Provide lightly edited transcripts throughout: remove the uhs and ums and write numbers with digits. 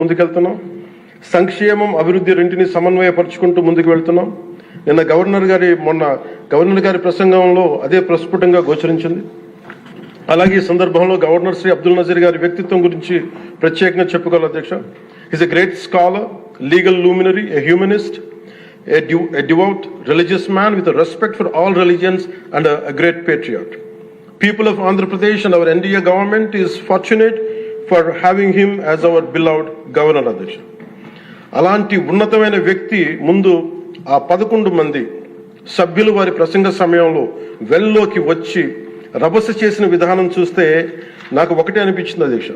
ముందుకెళ్తున్నాం. సంక్షేమం అభివృద్ధి రెంటిని సమన్వయపరుచుకుంటూ ముందుకు వెళ్తున్నాం. నిన్న గవర్నర్ గారి ప్రసంగంలో అదే ప్రస్ఫుటంగా గోచరించింది. అలాగే ఈ సందర్భంలో గవర్నర్ శ్రీ అబ్దుల్ నజీర్ గారి వ్యక్తిత్వం గురించి ప్రత్యేకంగా చెప్పుకోవాలి అధ్యక్ష. Is a great scholar, legal luminary, a humanist, a devout religious man with a respect for all religions and a great patriot. People of Andhra Pradesh and our NDA government is fortunate for having him as our beloved governor అధ్యక్ష. అలాంటి ఉన్నతమైన వ్యక్తి ముందు ఆ 11 మంది సభ్యులు వారి ప్రసంగ సమయంలో వెల్లోకి వచ్చి రభస చేసిన విధానం చూస్తే నాకు ఒకటే అనిపించింది అధ్యక్ష,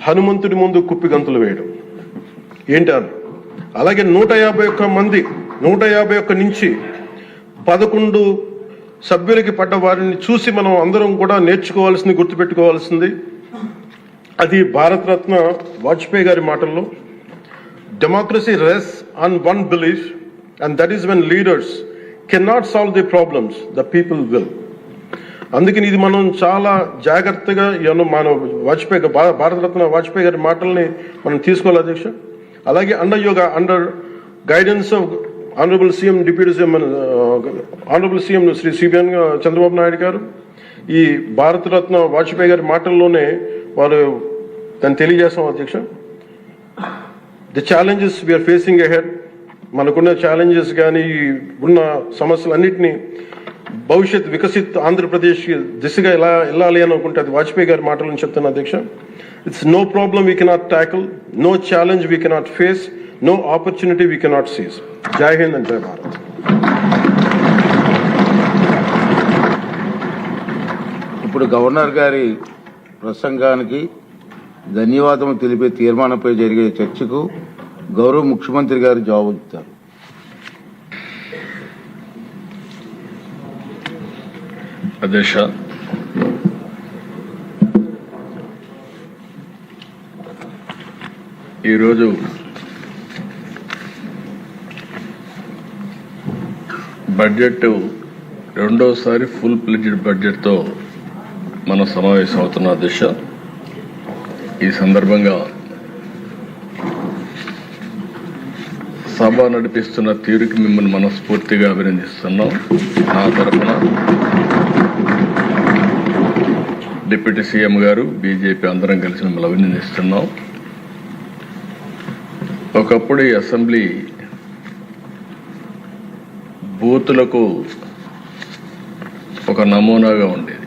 హనుమంతుడి ముందు కుప్పి గంతులు వేయడం ఏంటారు. అలాగే 151 నుంచి 11 సభ్యులకి పడ్డ వారిని చూసి మనం అందరం కూడా నేర్చుకోవాల్సింది, గుర్తుపెట్టుకోవాల్సింది అది భారతరత్న వాజ్పేయి గారి మాటల్లో, democracy రెsts on one belief and that is when leaders cannot solve the problems, the people will. అందుకని ఇది మనం చాలా జాగ్రత్తగా మన భారతరత్న వాజ్పేయి గారి మాటల్ని మనం తీసుకోవాలి అధ్యక్ష. అలాగే under guidance of honourable CM Shri CBN Chandrababu Naidu గారు ఈ భారతరత్న వాజ్పేయి గారి మాటల్లోనే వారు దాన్ని తెలియజేస్తాం అధ్యక్ష. The challenges we are facing ahead, మనకున్న ఛాలెంజెస్ కానీ ఉన్న సమస్యలన్నింటినీ భవిష్యత్ వికసిత్ ఆంధ్రప్రదేశ్ దిశగా ఎలా వెళ్ళాలి అని అనుకుంటే అది వాజ్పేయి గారి మాటలను చెప్తాను అధ్యక్ష. It's no problem we cannot tackle, no challenge we cannot face, no opportunity we cannot seize. Jai Hind and జై భారత్. ఇప్పుడు గవర్నర్ గారి ప్రసంగానికి ధన్యవాదములు తెలిపే తీర్మానంపై జరిగే చర్చకు గౌరవ ముఖ్యమంత్రి గారు జవాబు ఇస్తారు. అధ్యక్ష, ఈరోజు బడ్జెట్ రెండోసారి ఫుల్ ప్లెడ్జ్డ్ బడ్జెట్తో మనం సమావేశం అవుతున్న అధ్యక్ష. ఈ సందర్భంగా సభ నడిపిస్తున్న తీరుకి మిమ్మల్ని మనస్ఫూర్తిగా అభినందిస్తున్నాం. నా తరఫున డిప్యూటీ సీఎం గారు, బీజేపీ అందరం కలిసి మిమ్మల్ని అభినందిస్తున్నాం. ఒకప్పుడు ఈ అసెంబ్లీ బూతులకు ఒక నమూనాగా ఉండేది.